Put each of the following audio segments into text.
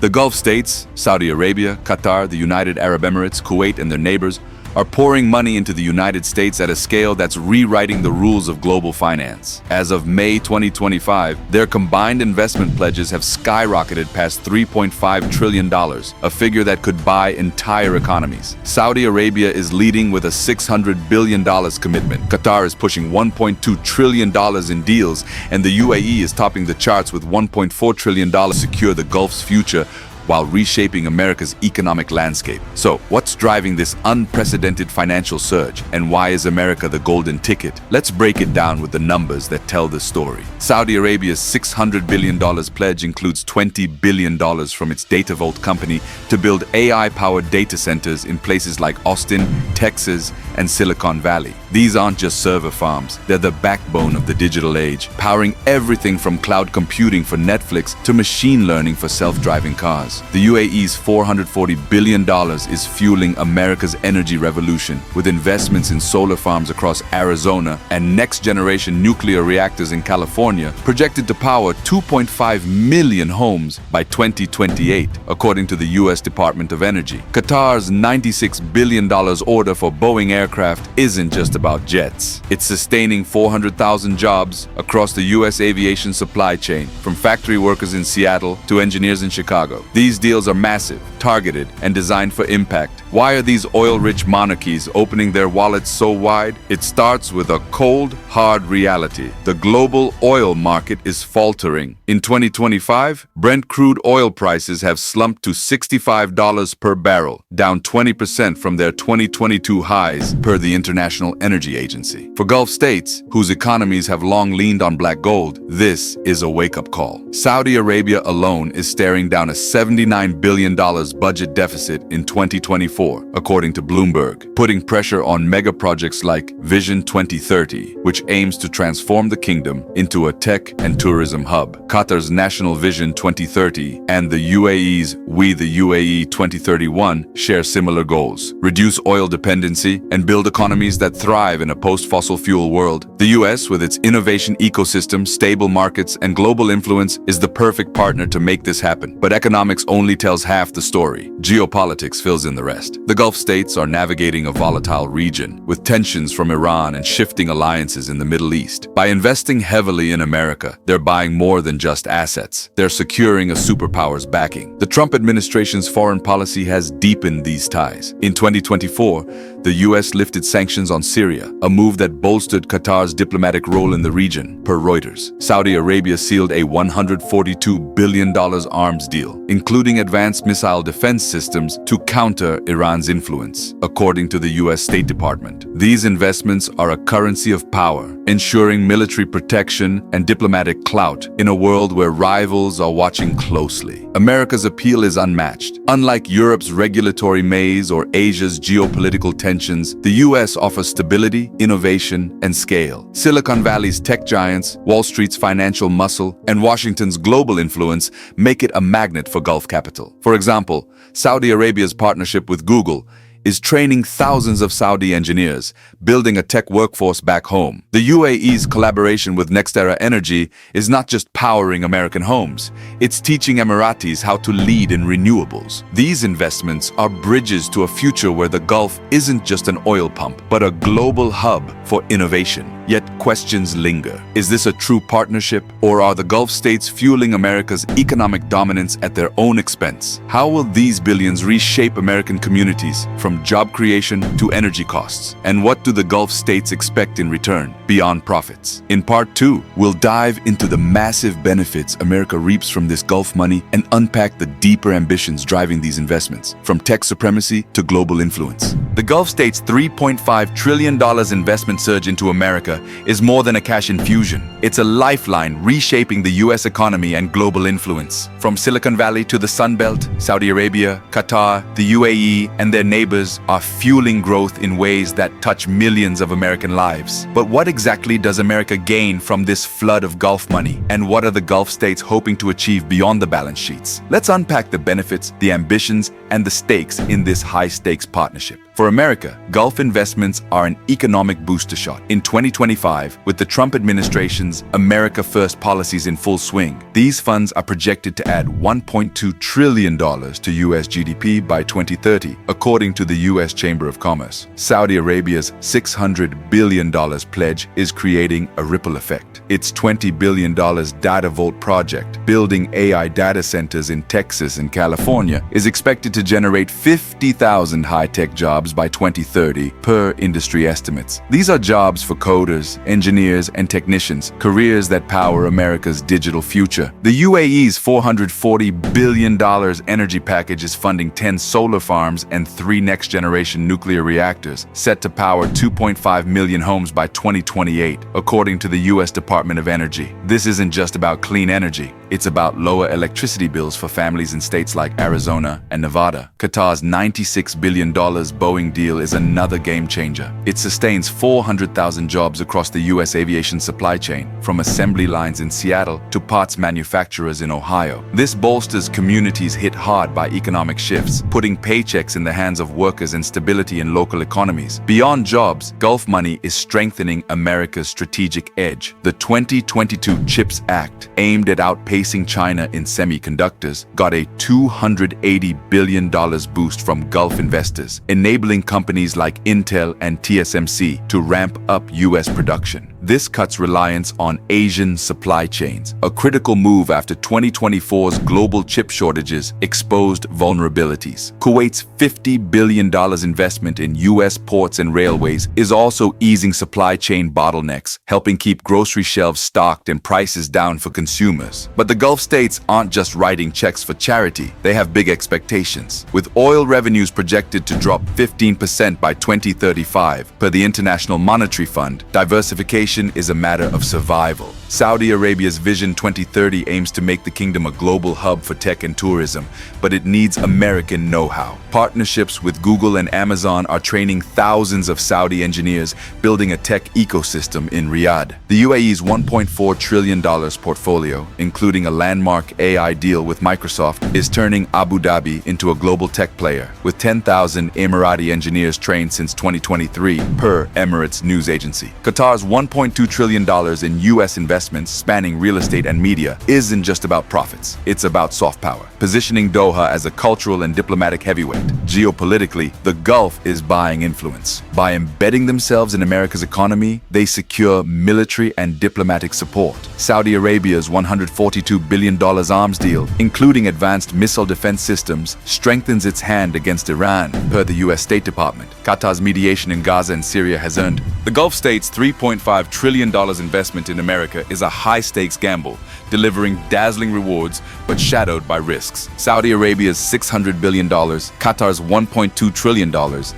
The Gulf states, Saudi Arabia, Qatar, the United Arab Emirates, Kuwait, and their neighbors are pouring money into the United States at a scale that's rewriting the rules of global finance. As of May 2025, their combined investment pledges have skyrocketed past $3.5 trillion, a figure that could buy entire economies. Saudi Arabia is leading with a $600 billion commitment. Qatar is pushing $1.2 trillion in deals, and the UAE is topping the charts with $1.4 trillion to secure the Gulf's future while reshaping America's economic landscape. So, what's driving this unprecedented financial surge, and why is America the golden ticket? Let's break it down with the numbers that tell the story. Saudi Arabia's $600 billion pledge includes $20 billion from its Data Vault company to build AI-powered data centers in places like Austin, Texas, and Silicon Valley. These aren't just server farms, they're the backbone of the digital age, powering everything from cloud computing for Netflix to machine learning for self-driving cars. The UAE's $440 billion is fueling America's energy revolution, with investments in solar farms across Arizona and next-generation nuclear reactors in California projected to power 2.5 million homes by 2028, according to the U.S. Department of Energy. Qatar's $96 billion order for Boeing aircraft isn't just about jets. It's sustaining 400,000 jobs across the U.S. aviation supply chain, from factory workers in Seattle to engineers in Chicago. These deals are massive, targeted, and designed for impact. Why are these oil-rich monarchies opening their wallets so wide? It starts with a cold, hard reality. The global oil market is faltering. In 2025, Brent crude oil prices have slumped to $65 per barrel, down 20% from their 2022 highs, per the International Energy Agency. For Gulf states, whose economies have long leaned on black gold, this is a wake-up call. Saudi Arabia alone is staring down a $79 billion budget deficit in 2024, according to Bloomberg, putting pressure on mega projects like Vision 2030, which aims to transform the kingdom into a tech and tourism hub. Qatar's National Vision 2030 and the UAE's We the UAE 2031 share similar goals: reduce oil dependency and build economies that thrive in a post-fossil fuel world. The US, with its innovation ecosystem, stable markets, and global influence, is the perfect partner to make this happen. But economics only tells half the story. Geopolitics fills in the rest. The Gulf states are navigating a volatile region, with tensions from Iran and shifting alliances in the Middle East. By investing heavily in America, they're buying more than just assets. They're securing a superpower's backing. The Trump administration's foreign policy has deepened these ties. In 2024, the US lifted sanctions on Syria, a move that bolstered Qatar's diplomatic role in the region, per Reuters. Saudi Arabia sealed a $142 billion arms deal, including advanced missile defense systems to counter Iran's influence, according to the US State Department. These investments are a currency of power, ensuring military protection and diplomatic clout in a world where rivals are watching closely. America's appeal is unmatched. Unlike Europe's regulatory maze or Asia's geopolitical tensions, the US offers stability, innovation, and scale. Silicon Valley's tech giants, Wall Street's financial muscle, and Washington's global influence make it a magnet for Gulf capital. For example, Saudi Arabia's partnership with Google is training thousands of Saudi engineers, building a tech workforce back home. The UAE's collaboration with NextEra Energy is not just powering American homes, it's teaching Emiratis how to lead in renewables. These investments are bridges to a future where the Gulf isn't just an oil pump, but a global hub for innovation. Yet questions linger. Is this a true partnership, or are the Gulf states fueling America's economic dominance at their own expense? How will these billions reshape American communities, from job creation to energy costs? And what do the Gulf states expect in return, beyond profits? In part 2, we'll dive into the massive benefits America reaps from this Gulf money and unpack the deeper ambitions driving these investments, from tech supremacy to global influence. The Gulf states' $3.5 trillion investment surge into America is more than a cash infusion. It's a lifeline reshaping the U.S. economy and global influence. From Silicon Valley to the Sun Belt, Saudi Arabia, Qatar, the UAE, and their neighbors are fueling growth in ways that touch millions of American lives. But what exactly does America gain from this flood of Gulf money? And what are the Gulf states hoping to achieve beyond the balance sheets? Let's unpack the benefits, the ambitions, and the stakes in this high-stakes partnership. For America, Gulf investments are an economic booster shot. In 2025, with the Trump administration's America First policies in full swing, these funds are projected to add $1.2 trillion to U.S. GDP by 2030, according to the U.S. Chamber of Commerce. Saudi Arabia's $600 billion pledge is creating a ripple effect. Its $20 billion data vault project, building AI data centers in Texas and California, is expected to generate 50,000 high-tech jobs by 2030, per industry estimates. These are jobs for coders, engineers, and technicians, careers that power America's digital future. The UAE's $440 billion energy package is funding 10 solar farms and 3 next-generation nuclear reactors, set to power 2.5 million homes by 2028, according to the U.S. Department of Energy. This isn't just about clean energy. It's about lower electricity bills for families in states like Arizona and Nevada. Qatar's $96 billion Boeing deal is another game changer. It sustains 400,000 jobs across the U.S. aviation supply chain, from assembly lines in Seattle to parts manufacturers in Ohio. This bolsters communities hit hard by economic shifts, putting paychecks in the hands of workers and stability in local economies. Beyond jobs, Gulf money is strengthening America's strategic edge. The 2022 CHIPS Act, aimed at outpacing China in semiconductors, got a $280 billion boost from Gulf investors, enabling companies like Intel and TSMC to ramp up U.S. production. This cuts reliance on Asian supply chains, a critical move after 2024's global chip shortages exposed vulnerabilities. Kuwait's $50 billion investment in U.S. ports and railways is also easing supply chain bottlenecks, helping keep grocery shelves stocked and prices down for consumers. But the Gulf states aren't just writing checks for charity. They have big expectations. With oil revenues projected to drop 15% by 2035, per the International Monetary Fund, diversification is a matter of survival. Saudi Arabia's Vision 2030 aims to make the kingdom a global hub for tech and tourism, but it needs American know-how. Partnerships with Google and Amazon are training thousands of Saudi engineers, building a tech ecosystem in Riyadh. The UAE's $1.4 trillion portfolio, including a landmark AI deal with Microsoft, is turning Abu Dhabi into a global tech player, with 10,000 Emirati engineers trained since 2023, per Emirates news agency. Qatar's $1.2 trillion in U.S. investments spanning real estate and media isn't just about profits. It's about soft power, positioning Doha as a cultural and diplomatic heavyweight. Geopolitically, the Gulf is buying influence. By embedding themselves in America's economy, they secure military and diplomatic support. Saudi Arabia's $142 billion arms deal, including advanced missile defense systems, strengthens its hand against Iran, per the U.S. State Department. Qatar's mediation in Gaza and Syria has earned the Gulf states $3.5 trillion investment in America is a high-stakes gamble, delivering dazzling rewards but shadowed by risks. Saudi Arabia's $600 billion, Qatar's $1.2 trillion,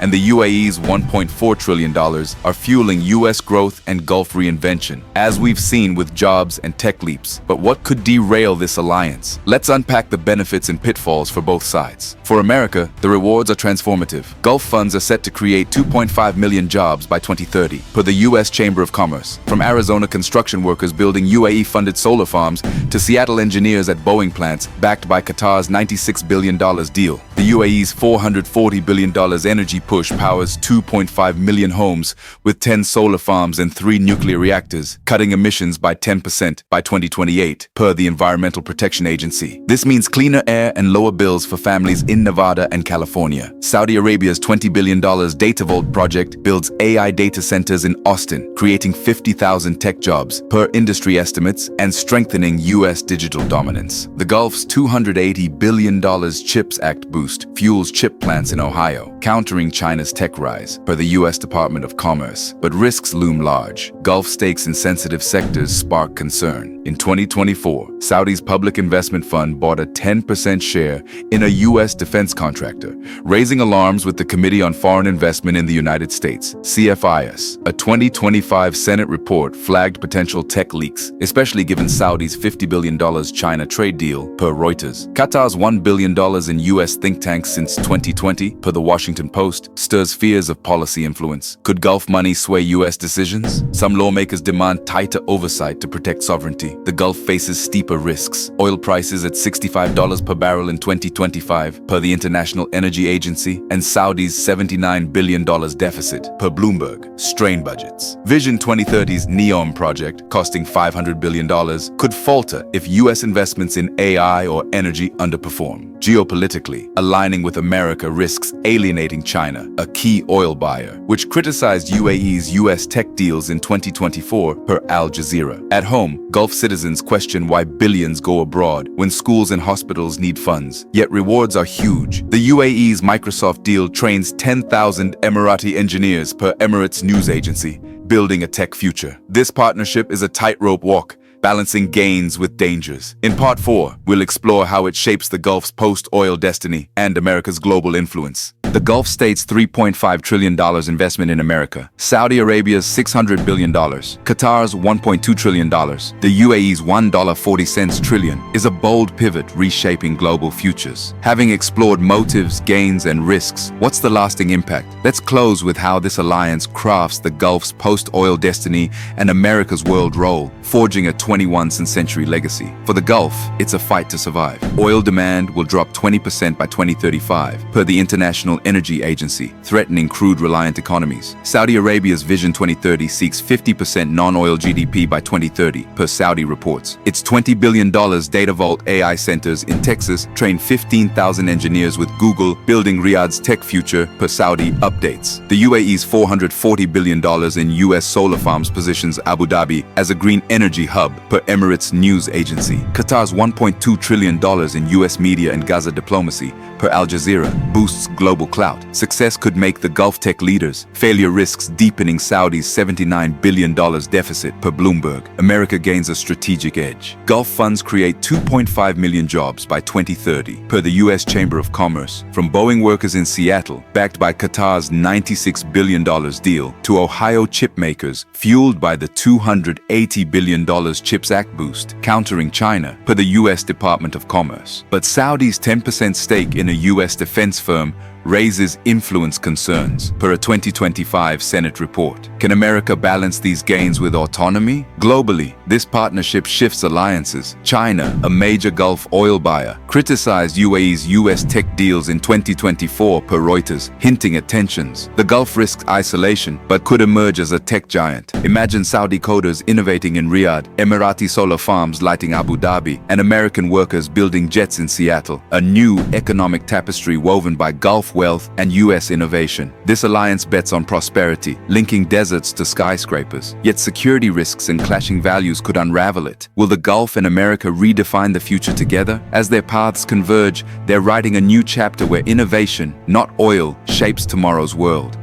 and the UAE's $1.4 trillion are fueling U.S. growth and Gulf reinvention, as we've seen with jobs and tech leaps. But what could derail this alliance? Let's unpack the benefits and pitfalls for both sides. For America, the rewards are transformative. Gulf funds are set to create 2.5 million jobs by 2030, per the U.S. Chamber of Commerce. From Arizona construction workers building UAE-funded solar farms to Seattle engineers at Boeing plants backed by Qatar's $96 billion deal. The UAE's $440 billion energy push powers 2.5 million homes with 10 solar farms and 3 nuclear reactors, cutting emissions by 10% by 2028, per the Environmental Protection Agency. This means cleaner air and lower bills for families in Nevada and California. Saudi Arabia's $20 billion Data Vault project builds AI data centers in Austin, creating 50,000 tech jobs, per industry estimates, and strengthening U.S. digital dominance. The Gulf's $280 billion CHIPS Act boost fuels chip plants in Ohio, countering China's tech rise, per the U.S. Department of Commerce. But risks loom large. Gulf stakes in sensitive sectors spark concern. In 2024, Saudi's Public Investment Fund bought a 10% share in a U.S. defense contractor, raising alarms with the Committee on Foreign Investment in the United States, CFIUS. A 2025 Senate report flagged potential tech tech leaks, especially given Saudi's $50 billion China trade deal, per Reuters. Qatar's $1 billion in U.S. think tanks since 2020, per the Washington Post, stirs fears of policy influence. Could Gulf money sway U.S. decisions? Some lawmakers demand tighter oversight to protect sovereignty. The Gulf faces steeper risks. Oil prices at $65 per barrel in 2025, per the International Energy Agency, and Saudi's $79 billion deficit, per Bloomberg, strain budgets. Vision 2030's NEOM project, costing $500 billion, could falter if U.S. investments in AI or energy underperform. Geopolitically, aligning with America risks alienating China, a key oil buyer, which criticized UAE's U.S. tech deals in 2024, per Al Jazeera. At home, Gulf citizens question why billions go abroad when schools and hospitals need funds, yet rewards are huge. The UAE's Microsoft deal trains 10,000 Emirati engineers, per Emirates news agency, building a tech future. This partnership is a tightrope walk, balancing gains with dangers. In Part 4, we'll explore how it shapes the Gulf's post-oil destiny and America's global influence. The Gulf states' $3.5 trillion investment in America, Saudi Arabia's $600 billion, Qatar's $1.2 trillion, the UAE's $1.40 trillion is a bold pivot reshaping global futures. Having explored motives, gains, and risks, what's the lasting impact? Let's close with how this alliance crafts the Gulf's post-oil destiny and America's world role, forging a 21st century legacy. For the Gulf, it's a fight to survive. Oil demand will drop 20% by 2035, per the International Energy Agency, threatening crude-reliant economies. Saudi Arabia's Vision 2030 seeks 50% non-oil GDP by 2030, per Saudi reports. Its $20 billion Data Vault AI centers in Texas train 15,000 engineers with Google, building Riyadh's tech future, per Saudi updates. The UAE's $440 billion in U.S. solar farms positions Abu Dhabi as a green energy hub, per Emirates news agency. Qatar's $1.2 trillion in U.S. media and Gaza diplomacy, per Al Jazeera, boosts global clout. Success could make the Gulf tech leaders. Failure risks deepening Saudi's $79 billion deficit, per Bloomberg. America gains a strategic edge. Gulf funds create 2.5 million jobs by 2030, per the U.S. Chamber of Commerce. From Boeing workers in Seattle, backed by Qatar's $96 billion deal, to Ohio chip makers, fueled by the $280 billion CHIPS Act boost, countering China, per the U.S. Department of Commerce. But Saudi's 10% stake in a U.S. defense firm raises influence concerns, per a 2025 Senate report. Can America balance these gains with autonomy? Globally, this partnership shifts alliances. China, a major Gulf oil buyer, criticized UAE's U.S. tech deals in 2024, per Reuters, hinting at tensions. The Gulf risks isolation, but could emerge as a tech giant. Imagine Saudi coders innovating in Riyadh, Emirati solar farms lighting Abu Dhabi, and American workers building jets in Seattle. A new economic tapestry woven by Gulf wealth and U.S. innovation. This alliance bets on prosperity, linking deserts to skyscrapers. Yet security risks and clashing values could unravel it. Will the Gulf and America redefine the future together? As their paths converge, they're writing a new chapter where innovation, not oil, shapes tomorrow's world.